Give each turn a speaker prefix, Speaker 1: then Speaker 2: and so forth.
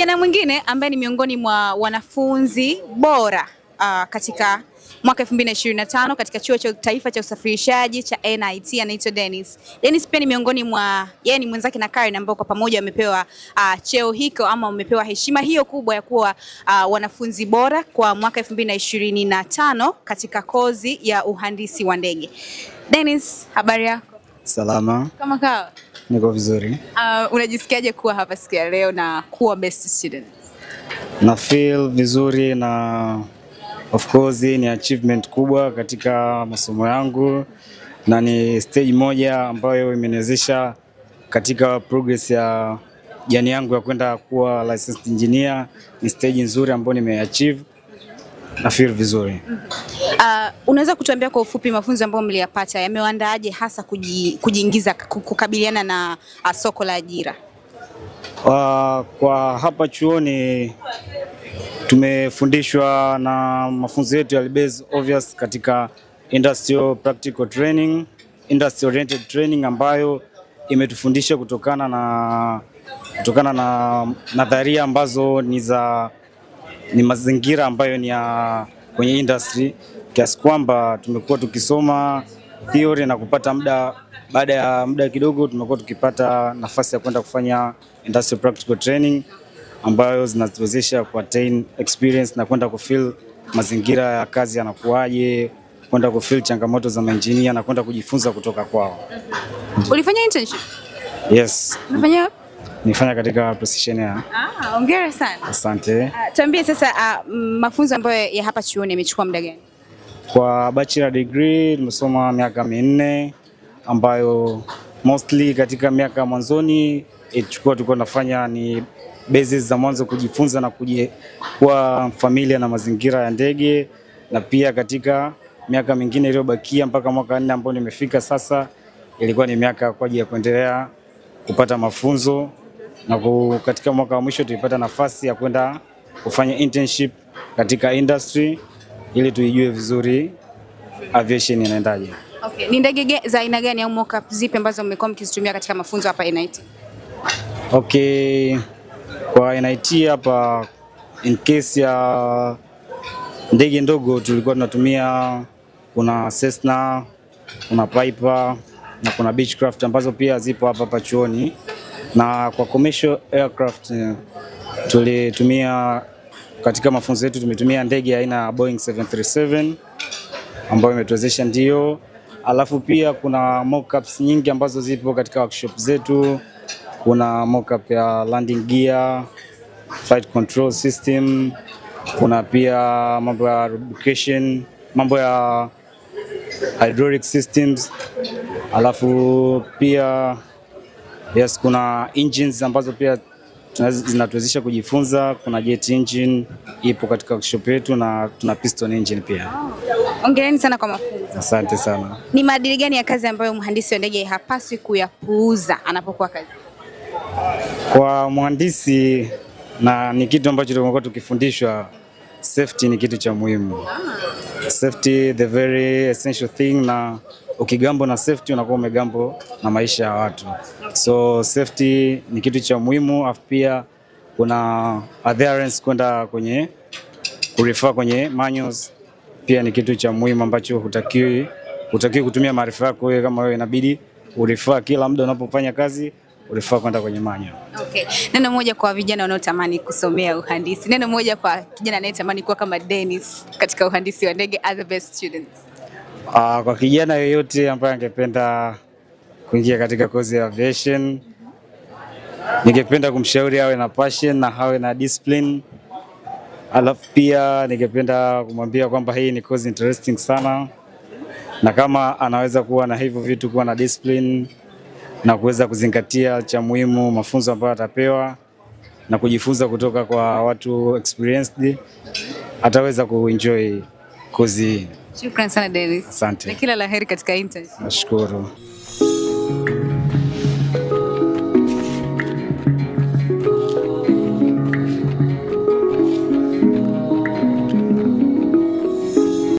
Speaker 1: Kijana mwingine ambaye ni miongoni mwa wanafunzi bora katika mwaka 2025 katika chuo cha taifa cha usafirishaji cha NIT anaitwa Dennis. Dennis pia ni miongoni mwa yeye ni mwenzake na Karen ambao kwa pamoja wamepewa cheo hiko ama wamepewa heshima hiyo kubwa ya kuwa wanafunzi bora kwa mwaka 2025 katika kozi ya uhandisi wa ndege. Dennis, habari yako?
Speaker 2: Salama.
Speaker 1: Kama kawa?
Speaker 2: Niko vizuri.
Speaker 1: Unajisikiaje kuwa hapa siku ya leo na kuwa best student?
Speaker 2: Na feel vizuri na of course ni achievement kubwa katika masomo yangu na ni stage moja ambayo imeniwezesha katika progress ya jani yangu ya kwenda kuwa licensed engineer. Ni stage nzuri ambayo nimeachieve. Na feel vizuri.
Speaker 1: Unaweza kutuambia kwa ufupi mafunzo ambayo mliyapata yamewaandaaje hasa kujiingiza kukabiliana na soko la ajira?
Speaker 2: Kwa hapa chuoni tumefundishwa na mafunzo yetu ya base obvious katika industrial practical training, industry oriented training ambayo imetufundisha kutokana na nadharia ambazo ni mazingira ambayo ni ya kwenye industry, kiasi kwamba tumekuwa tukisoma theory na kupata baada ya muda kidogo tumekuwa tukipata nafasi ya kwenda kufanya industrial practical training ambayo zinatuwezesha ku attain experience na kwenda kufeel mazingira ya kazi yanakuaje, kwenda kufeel changamoto za engineer na kwenda kujifunza kutoka kwao.
Speaker 1: Ulifanya internship?
Speaker 2: Yes.
Speaker 1: Unafanya?
Speaker 2: Nifanya katika Precision Air.
Speaker 1: Hongera sana.
Speaker 2: Asante.
Speaker 1: Tuambie sasa mafunzo ambayo ya hapa chuoni yamechukua muda gani?
Speaker 2: Kwa bachelor degree nimesoma miaka 4 ambayo mostly katika miaka mwanzoni tulikuwa nafanya ni basis za mwanzo kujifunza na kuwa familia na mazingira ya ndege, na pia katika miaka mingine iliyobakia mpaka mwaka 4 ambao nimefika sasa ilikuwa ni miaka kwa ajili ya kuendelea kupata mafunzo, na katika mwaka wa mwisho tulipata nafasi ya kwenda kufanya internship katika industry ili tuijue vizuri aviation inaendaje.
Speaker 1: Okay, ni ndege za aina gani au mock-up zipi ambazo mmekuwa mkizitumia katika mafunzo hapa NIT?
Speaker 2: Okay, kwa NIT hapa in case ya ndege ndogo tulikuwa tunatumia kuna Cessna, kuna Piper na kuna Beechcraft ambazo pia zipo hapa chuoni, na kwa commercial aircraft tulitumia katika mafunzo yetu tumetumia ndege aina ya Boeing 737 ambayo imetuwezesha ndio. Alafu pia kuna mock-ups nyingi ambazo zipo katika workshop zetu. Kuna mock-up ya landing gear, flight control system, kuna pia mambo ya lubrication, mambo ya hydraulic systems. Alafu pia yes, kuna engines ambazo pia zinatuwezesha kujifunza. Kuna jet engine ipo katika workshop yetu na tuna piston engine pia.
Speaker 1: Hongereni sana kwa mafunzo.
Speaker 2: Asante sana.
Speaker 1: Ni maadili gani ya kazi ambayo mhandisi wa ndege hapaswi kuyapuuza anapokuwa kazi?
Speaker 2: Kwa mhandisi, na ni kitu ambacho tumekuwa tukifundishwa, safety ni kitu cha muhimu. Safety the very essential thing, na ukigambo na safety unakuwa umegambo na maisha ya watu. So safety ni kitu cha muhimu. Afu pia kuna adherence kwenda kwenye kurefer kwenye manuals pia ni kitu cha muhimu ambacho hutakiwi kutumia maarifa yako wewe kama wewe, inabidi urefer kila muda unapofanya kazi, urefer kwenda kwenye manual.
Speaker 1: Okay. Neno moja kwa vijana wanaotamani kusomea uhandisi. Neno moja kwa kijana anayetamani kuwa kama Dennis katika uhandisi wa ndege as the best students.
Speaker 2: Kwa kijana yoyote ambaye angependa kuingia katika kozi ya aviation, ningependa kumshauri awe na passion na awe na discipline. Alafu pia ningependa kumwambia kwamba hii ni kozi interesting sana, na kama anaweza kuwa na hivyo vitu, kuwa na discipline na kuweza kuzingatia cha muhimu mafunzo ambayo atapewa na kujifunza kutoka kwa watu experienced, ataweza kuenjoy kozi hii.
Speaker 1: Shukrani sana Dennis.
Speaker 2: Asante.
Speaker 1: Na kila laheri katika internship.
Speaker 2: Nashukuru.